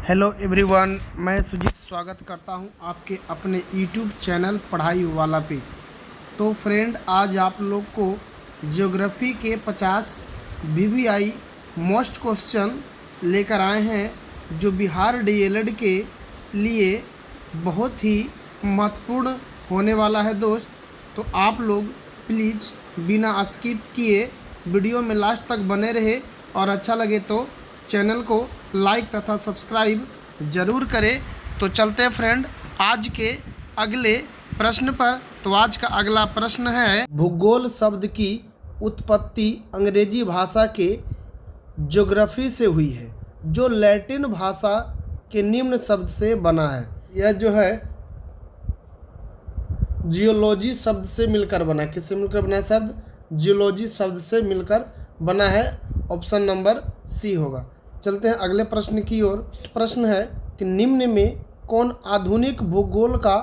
Hello everyone, मैं सुजीत स्वागत करता हूं आपके अपने यूट्यूब चैनल पढ़ाई वाला पे। तो फ्रेंड, आज आप लोग को ज्योग्राफी के 50 BBI मोस्ट क्वेश्चन लेकर आए हैं, जो बिहार डीएलएड के लिए बहुत ही महत्वपूर्ण होने वाला है दोस्त। तो आप लोग प्लीज़ बिना स्किप किए वीडियो में लास्ट तक बने रहे और अच्छा लगे तो चैनल को लाइक तथा सब्सक्राइब ज़रूर करें। तो चलते हैं फ्रेंड आज के अगले प्रश्न पर। तो आज का अगला प्रश्न है, भूगोल शब्द की उत्पत्ति अंग्रेजी भाषा के ज्योग्राफी से हुई है, जो लैटिन भाषा के निम्न शब्द से बना है। यह जो है जियोलॉजी शब्द से मिलकर बना है। किससे मिलकर बना है? शब्द जियोलॉजी शब्द से मिलकर बना है। ऑप्शन नंबर सी होगा। चलते हैं अगले प्रश्न की ओर। प्रश्न है कि निम्न में कौन आधुनिक भूगोल का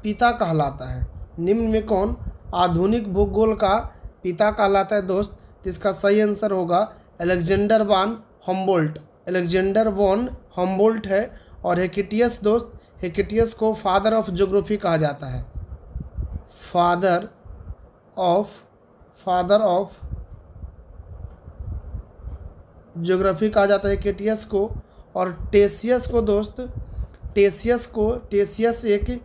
पिता कहलाता है? निम्न में कौन आधुनिक भूगोल का पिता कहलाता है दोस्त? तो इसका सही आंसर होगा Alexander von Humboldt. Alexander von Humboldt है। और हेकेटियस दोस्त, हेकेटियस को फादर ऑफ ज्योग्राफी कहा जाता है। फादर ऑफ ज्योग्राफी कहा जाता है हेकेटियस को। और टेसियस को दोस्त, टेसियस एक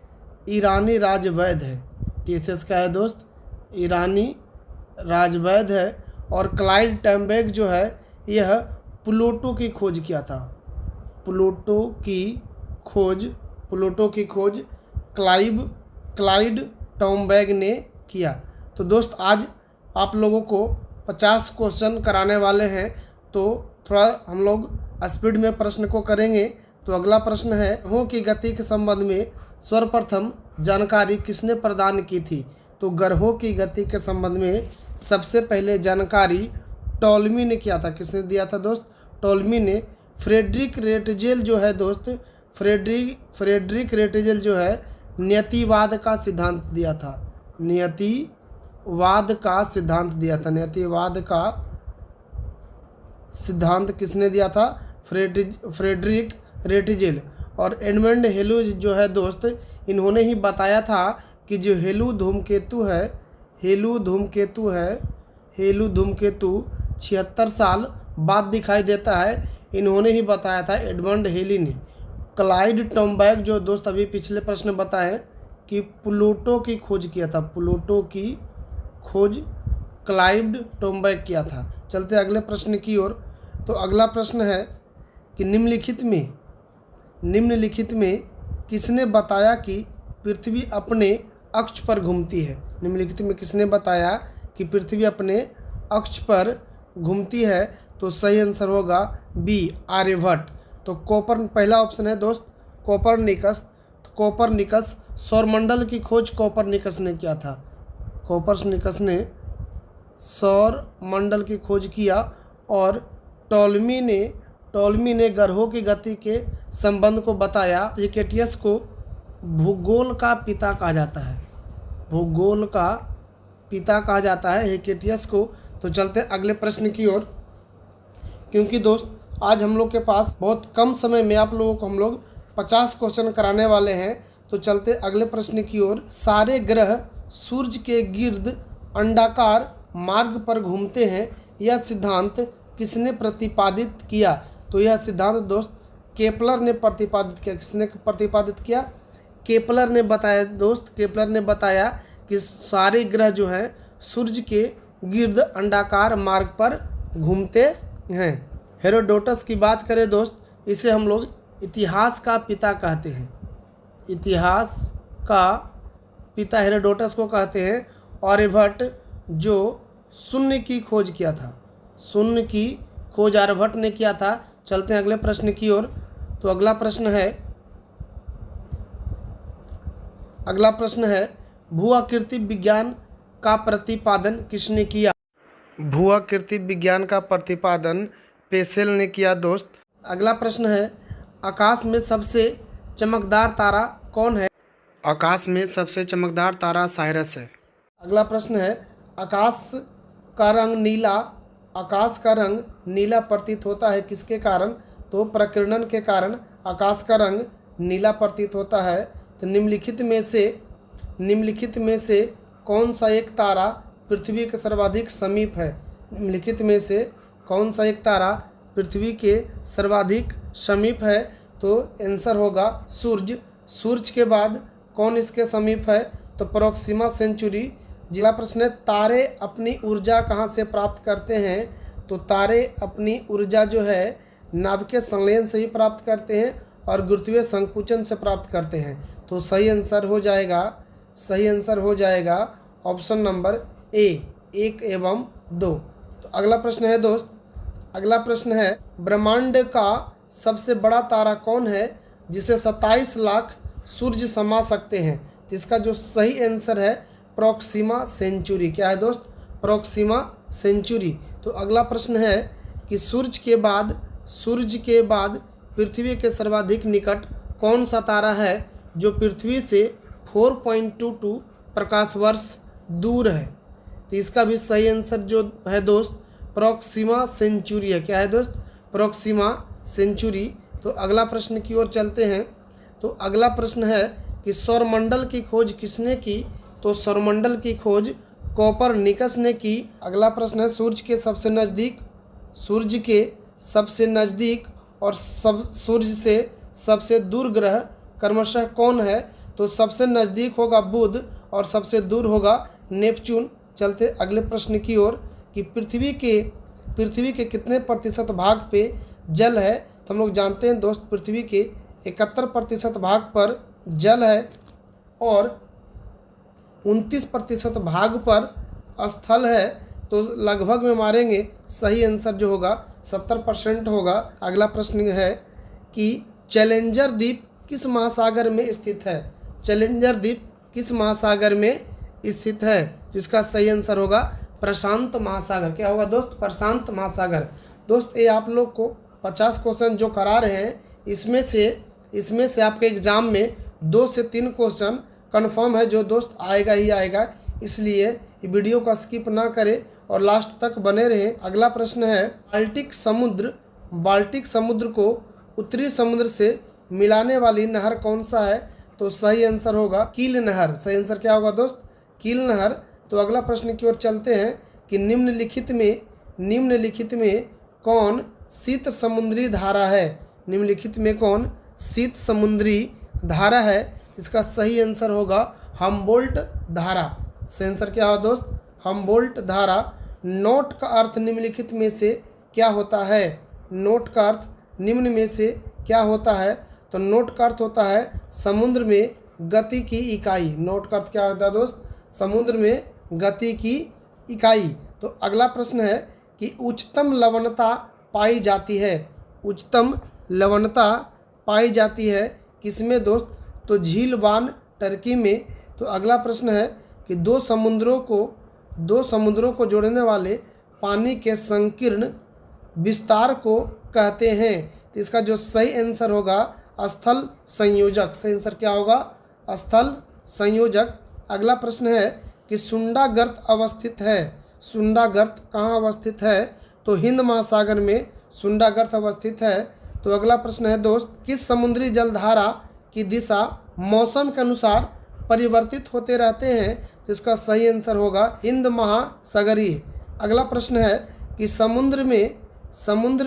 ईरानी राजवैद्य है। टेसियस क्या है दोस्त? ईरानी राजवैद्य है। और क्लाइड टैम्बेक जो है, यह प्लूटो की खोज किया था। प्लूटो की खोज क्लाइड टैम्बेक ने किया। तो दोस्त आज आप लोगों को 50 क्वेश्चन कराने वाले हैं, तो थोड़ा हम लोग स्पीड में प्रश्न को करेंगे। तो अगला प्रश्न है, ग्रहों की गति के संबंध में सर्वप्रथम जानकारी किसने प्रदान की थी? तो ग्रहों की गति के संबंध में सबसे पहले जानकारी टॉलमी ने किया था। किसने दिया था दोस्त? टॉलमी ने। फ्रेडरिक रेटजेल जो है दोस्त, फ्रेडरिक रेटजेल जो है नियतिवाद का सिद्धांत दिया था। नियतिवाद का सिद्धांत किसने दिया था? Frederick Ratzel. और एडमंड हेलू जो है दोस्त, इन्होंने ही बताया था कि जो हेलू धूमकेतु 76 साल बाद दिखाई देता है। इन्होंने ही बताया था, एडमंड हेली ने। क्लाइड टैम्बेक जो दोस्त अभी पिछले प्रश्न बताए कि प्लूटो की खोज किया था। प्लूटो की खोज क्लाइड टैम्बेक किया था। चलते अगले प्रश्न की ओर। तो अगला प्रश्न है कि निम्नलिखित में किसने बताया कि पृथ्वी अपने अक्ष पर घूमती है? निम्नलिखित में किसने बताया कि पृथ्वी अपने अक्ष पर घूमती है? तो सही आंसर होगा बी, आर्यभट्ट। तो पहला ऑप्शन है दोस्त कोपरनिकस। सौरमंडल की खोज कोपरनिकस ने किया था। कोपरनिकस ने सौरमंडल की खोज किया। और टॉलमी ने ग्रहों की गति के संबंध को बताया। हेकेटियस को भूगोल का पिता कहा जाता है हेकेटियस को। तो चलते हैं अगले प्रश्न की ओर। क्योंकि दोस्त आज हम लोग के पास बहुत कम समय में आप लोगों को हम लोग 50 क्वेश्चन कराने वाले हैं। तो चलते अगले प्रश्न की ओर। सारे ग्रह सूर्य के गिर्द अंडाकार मार्ग पर घूमते हैं, यह सिद्धांत किसने प्रतिपादित किया? तो यह सिद्धांत दोस्त केपलर ने प्रतिपादित किया। किसने प्रतिपादित किया? केपलर ने बताया दोस्त। केपलर ने बताया कि सारे ग्रह जो हैं सूर्य के गिर्द अंडाकार मार्ग पर घूमते हैं। हेरोडोटस की बात करें दोस्त, इसे हम लोग इतिहास का पिता कहते हैं। इतिहास का पिता हेरोडोटस को कहते हैं। आर्यभट्ट जो शून्य की खोज किया था, शून्य की खोज आर्यभट्ट ने किया था। चलते हैं अगले प्रश्न की ओर। तो अगला प्रश्न है भूआकृति विज्ञान का प्रतिपादन किसने किया? भूआकृति विज्ञान का प्रतिपादन पेसेल ने किया दोस्त। अगला प्रश्न है, आकाश में सबसे चमकदार तारा कौन है? आकाश में सबसे चमकदार तारा साइरस है। अगला प्रश्न है, आकाश का रंग नीला प्रतीत होता है किसके कारण? तो प्रकीर्णन के कारण आकाश का रंग नीला प्रतीत होता है। तो निम्नलिखित में से कौन सा एक तारा पृथ्वी के सर्वाधिक समीप है? निम्नलिखित में से कौन सा एक तारा पृथ्वी के सर्वाधिक समीप है? तो आंसर होगा सूर्य। सूर्य के बाद कौन इसके समीप है? तो प्रोक्सिमा सेंचुरी। जिला प्रश्न है, तारे अपनी ऊर्जा कहाँ से प्राप्त करते हैं? तो तारे अपनी ऊर्जा जो है नाभिकीय संलयन से ही प्राप्त करते हैं और गुरुत्वीय संकुचन से प्राप्त करते हैं। तो सही आंसर हो जाएगा ऑप्शन नंबर ए, 1 एवं 2। तो अगला प्रश्न है दोस्त, अगला प्रश्न है, ब्रह्मांड का सबसे बड़ा तारा कौन है जिसे 27 लाख सूर्य समा सकते हैं? तो इसका जो सही आंसर है प्रोक्सिमा सेंचुरी। क्या है दोस्त? Proxima Centauri. तो अगला प्रश्न है कि सूर्य के बाद पृथ्वी के सर्वाधिक निकट कौन सा तारा है जो पृथ्वी से 4.22 प्रकाश वर्ष दूर है? तो इसका भी सही आंसर जो है दोस्त प्रोक्सिमा सेंचुरी है। क्या है दोस्त? Proxima Centauri. तो अगला प्रश्न की ओर चलते हैं। तो अगला प्रश्न है कि सौरमंडल की खोज किसने की? तो सौरमंडल की खोज कोपरनिकस ने की। अगला प्रश्न है, सूर्य के सबसे नज़दीक और सूर्य से सबसे दूर ग्रह क्रमशः कौन है? तो सबसे नज़दीक होगा बुध और सबसे दूर होगा नेपच्यून। चलते अगले प्रश्न की ओर कि पृथ्वी के कितने प्रतिशत भाग पे जल है? तो हम लोग जानते हैं दोस्त पृथ्वी के 71% भाग पर जल है और 29% भाग पर स्थल है। तो लगभग में मारेंगे, सही आंसर जो होगा 70% होगा। अगला प्रश्न है कि चैलेंजर द्वीप किस महासागर में स्थित है? चैलेंजर द्वीप किस महासागर में स्थित है? जिसका सही आंसर होगा प्रशांत महासागर। क्या होगा दोस्त? प्रशांत महासागर। दोस्त ये आप लोग को 50 क्वेश्चन जो करा रहे हैं इसमें से आपके एग्ज़ाम में 2 से 3 क्वेश्चन कन्फर्म है जो दोस्त आएगा ही आएगा, इसलिए ये वीडियो को स्किप ना करें और लास्ट तक बने रहें। अगला प्रश्न है, बाल्टिक समुद्र को उत्तरी समुद्र से मिलाने वाली नहर कौन सा है? तो सही आंसर होगा कील नहर। सही आंसर क्या होगा दोस्त? कील नहर। तो अगला प्रश्न की ओर चलते हैं कि निम्नलिखित में कौन शीत समुद्री धारा है? निम्नलिखित में कौन शीत समुद्री धारा है? इसका सही आंसर होगा हम्बोल्ट धारा। सही आंसर क्या होगा दोस्त? हम्बोल्ट धारा। नोट का अर्थ निम्नलिखित में से क्या होता है? नोट का अर्थ निम्न में से क्या होता है? तो नोट का अर्थ होता है समुद्र में गति की इकाई। नोट का अर्थ क्या होता है दोस्त? समुद्र में गति की इकाई। तो अगला प्रश्न है कि उच्चतम लवणता पाई जाती है किसमें दोस्त? तो झील वान टर्की में। तो अगला प्रश्न है कि दो समुद्रों को जोड़ने वाले पानी के संकीर्ण विस्तार को कहते हैं। तो इसका जो सही आंसर होगा स्थल संयोजक। सही आंसर क्या होगा? स्थल संयोजक। अगला प्रश्न है कि सुंडा गर्त अवस्थित है। सुंडा गर्त कहाँ अवस्थित है? तो हिंद महासागर में सुंडा गर्त अवस्थित है। तो अगला प्रश्न है दोस्त, किस समुद्री जलधारा की दिशा मौसम के अनुसार परिवर्तित होते रहते हैं? तो इसका सही आंसर होगा हिंद महासागरीय। अगला प्रश्न है कि समुद्र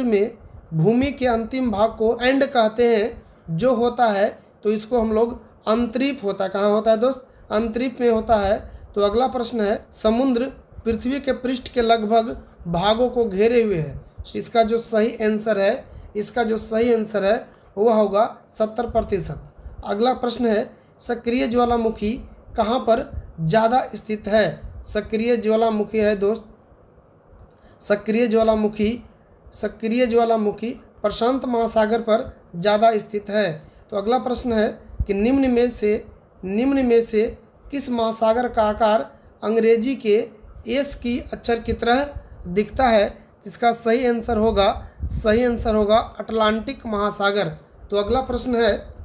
में भूमि के अंतिम भाग को एंड कहते हैं जो होता है, तो इसको हम लोग अंतरीप होता है। कहाँ होता है दोस्त? अंतरीप में होता है। तो अगला प्रश्न है, समुद्र पृथ्वी के पृष्ठ के लगभग भागों को घेरे हुए है। इसका जो सही आंसर है वह होगा 70%। अगला प्रश्न है, सक्रिय ज्वालामुखी कहाँ पर ज़्यादा स्थित है? सक्रिय ज्वालामुखी है दोस्त, सक्रिय ज्वालामुखी प्रशांत महासागर पर ज़्यादा स्थित है। तो अगला प्रश्न है कि निम्न में से किस महासागर का आकार अंग्रेजी के एस की अक्षर की तरह दिखता है? इसका सही आंसर होगा अटलांटिक महासागर। तो अगला प्रश्न है,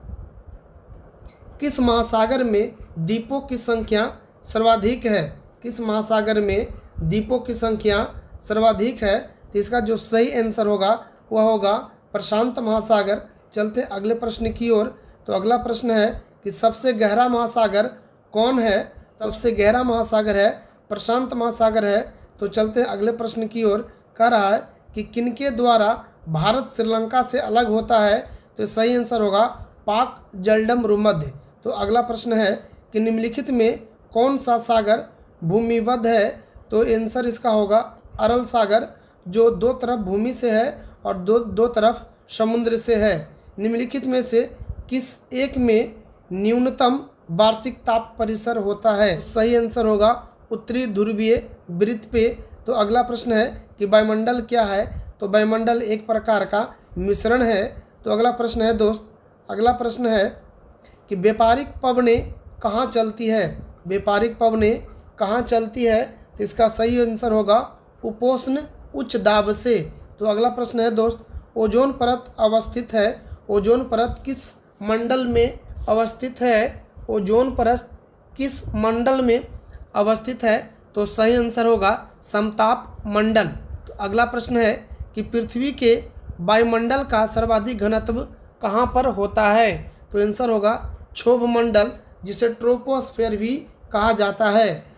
किस महासागर में द्वीपों की संख्या सर्वाधिक है? किस महासागर में द्वीपों की संख्या सर्वाधिक है? तो इसका जो सही आंसर होगा वह होगा प्रशांत महासागर। चलते अगले प्रश्न की ओर। तो अगला प्रश्न है कि सबसे गहरा महासागर कौन है? सबसे गहरा महासागर है प्रशांत महासागर है। तो चलते अगले प्रश्न की ओर। कह रहा है कि किनके द्वारा भारत श्रीलंका से अलग होता है? तो सही आंसर होगा पाक जलडम भूमध्य। तो अगला प्रश्न है कि निम्नलिखित में कौन सा सागर भूमिबद्ध है? तो आंसर इसका होगा अरल सागर, जो दो तरफ भूमि से है और दो तरफ समुद्र से है। निम्नलिखित में से किस एक में न्यूनतम वार्षिक ताप परिसर होता है? सही आंसर होगा उत्तरी ध्रुवीय वृत्त पे। तो अगला प्रश्न है कि वायुमंडल क्या है? तो वायुमंडल एक प्रकार का मिश्रण है। तो अगला प्रश्न है दोस्त, अगला प्रश्न है कि व्यापारिक पवनें कहाँ चलती है? व्यापारिक पवनें कहाँ चलती है? तो इसका सही आंसर होगा उपोष्ण उच्च दाब से। तो अगला प्रश्न है दोस्त, ओजोन परत अवस्थित है। ओजोन परत किस मंडल में अवस्थित है? ओजोन परत किस मंडल में अवस्थित है? तो सही आंसर होगा समताप मंडल। तो अगला प्रश्न है कि पृथ्वी के वायुमंडल का सर्वाधिक घनत्व कहाँ पर होता है? तो आंसर होगा क्षोभ मंडल, जिसे ट्रोपोस्फेयर भी कहा जाता है।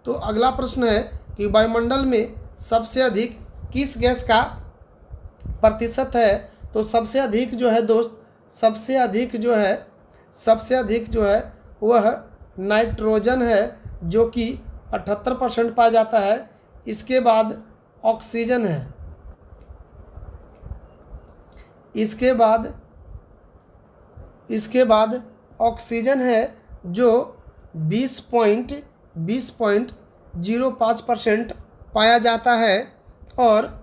तो अगला प्रश्न है कि वायुमंडल में सबसे अधिक किस गैस का प्रतिशत है? तो सबसे अधिक जो है दोस्त, सबसे अधिक जो है वह नाइट्रोजन है, जो कि 78% पाया जाता है। इसके बाद ऑक्सीजन है, इसके बाद ऑक्सीजन है जो 20.05% पाया जाता है। और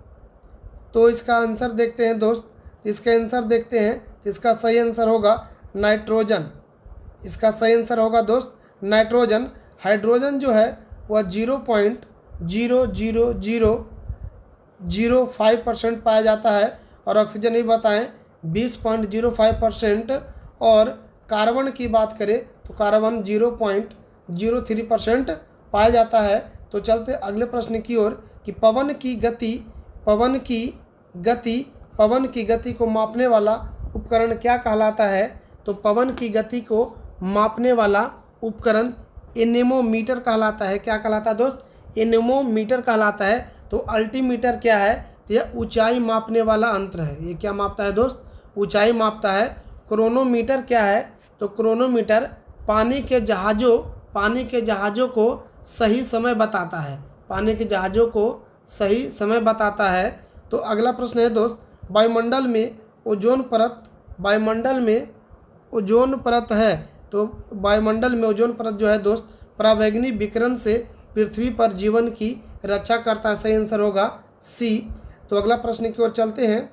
तो इसका आंसर देखते हैं दोस्त, इसका आंसर देखते हैं। इसका सही आंसर होगा नाइट्रोजन। इसका सही आंसर होगा दोस्त नाइट्रोजन। हाइड्रोजन जो है वह 0.00005% पाया जाता है। और ऑक्सीजन ही बताएं 20.05%। और कार्बन की बात करें तो कार्बन 0.03% पाया जाता है। तो चलते अगले प्रश्न की ओर कि पवन की गति को मापने वाला उपकरण क्या कहलाता है? तो पवन की गति को मापने वाला उपकरण एनेमोमीटर कहलाता है। क्या कहलाता है दोस्त? एनेमोमीटर कहलाता है। तो अल्टीमीटर क्या है? तो यह ऊंचाई मापने वाला यंत्र है। ये क्या मापता है दोस्त? ऊंचाई मापता है। क्रोनोमीटर क्या है? तो क्रोनोमीटर पानी के जहाज़ों को सही समय बताता है। पानी के जहाज़ों को सही समय बताता है। तो अगला प्रश्न है दोस्त, वायुमंडल में ओजोन परत है। तो वायुमंडल में ओजोन परत जो है दोस्त, पराबैंगनी विकिरण से पृथ्वी पर जीवन की रक्षा करता है। सही आंसर होगा सी। तो अगला प्रश्न की ओर चलते हैं।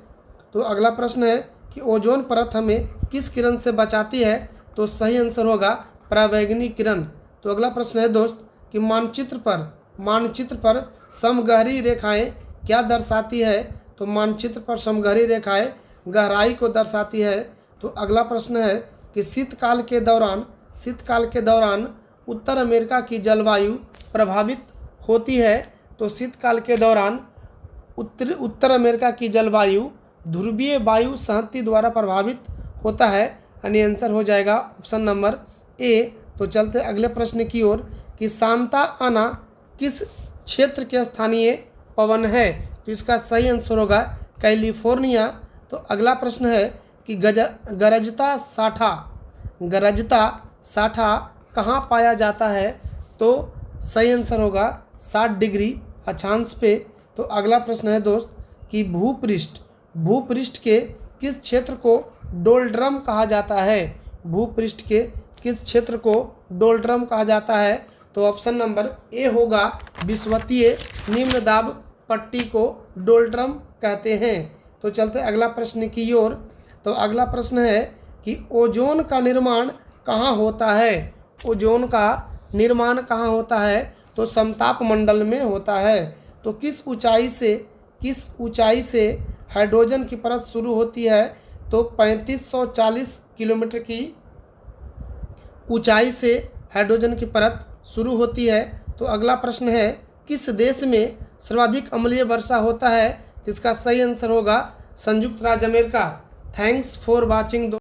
तो अगला प्रश्न है कि ओजोन परत हमें किस किरण से बचाती है? तो सही आंसर होगा पराबैंगनी किरण। तो अगला प्रश्न है दोस्त कि मानचित्र पर समगहरी रेखाएं क्या दर्शाती है? तो मानचित्र पर समगहरी रेखाएं गहराई को दर्शाती है। तो अगला प्रश्न है कि शीतकाल के दौरान उत्तर अमेरिका की जलवायु प्रभावित होती है। तो शीतकाल के दौरान उत्तर अमेरिका की जलवायु ध्रुवीय वायु संहति द्वारा प्रभावित होता है। यानी आंसर हो जाएगा ऑप्शन नंबर ए। तो चलते अगले प्रश्न की ओर कि सांता आना किस क्षेत्र के स्थानीय पवन है? तो इसका सही आंसर होगा कैलिफोर्निया। तो अगला प्रश्न है कि गरजता साठा कहाँ पाया जाता है? तो सही आंसर होगा 60 डिग्री अक्षांश पे। तो अगला प्रश्न है दोस्त कि भूपृष्ठ के किस क्षेत्र को डोलड्रम कहा जाता है? भूपृष्ठ के किस क्षेत्र को डोलड्रम कहा जाता है? तो ऑप्शन नंबर ए होगा विषुवतीय निम्न दाब पट्टी को डोलड्रम कहते हैं। तो चलते अगला प्रश्न की ओर। तो अगला प्रश्न है कि ओजोन का निर्माण कहाँ होता है? ओजोन का निर्माण कहाँ होता है? तो समताप मंडल में होता है। तो किस ऊंचाई से हाइड्रोजन की परत शुरू होती है? तो 3540 किलोमीटर की ऊंचाई से हाइड्रोजन की परत शुरू होती है। तो अगला प्रश्न है किस देश में सर्वाधिक अम्लीय वर्षा होता है? तो इसका सही आंसर होगा संयुक्त राज्य अमेरिका। Thanks for watching.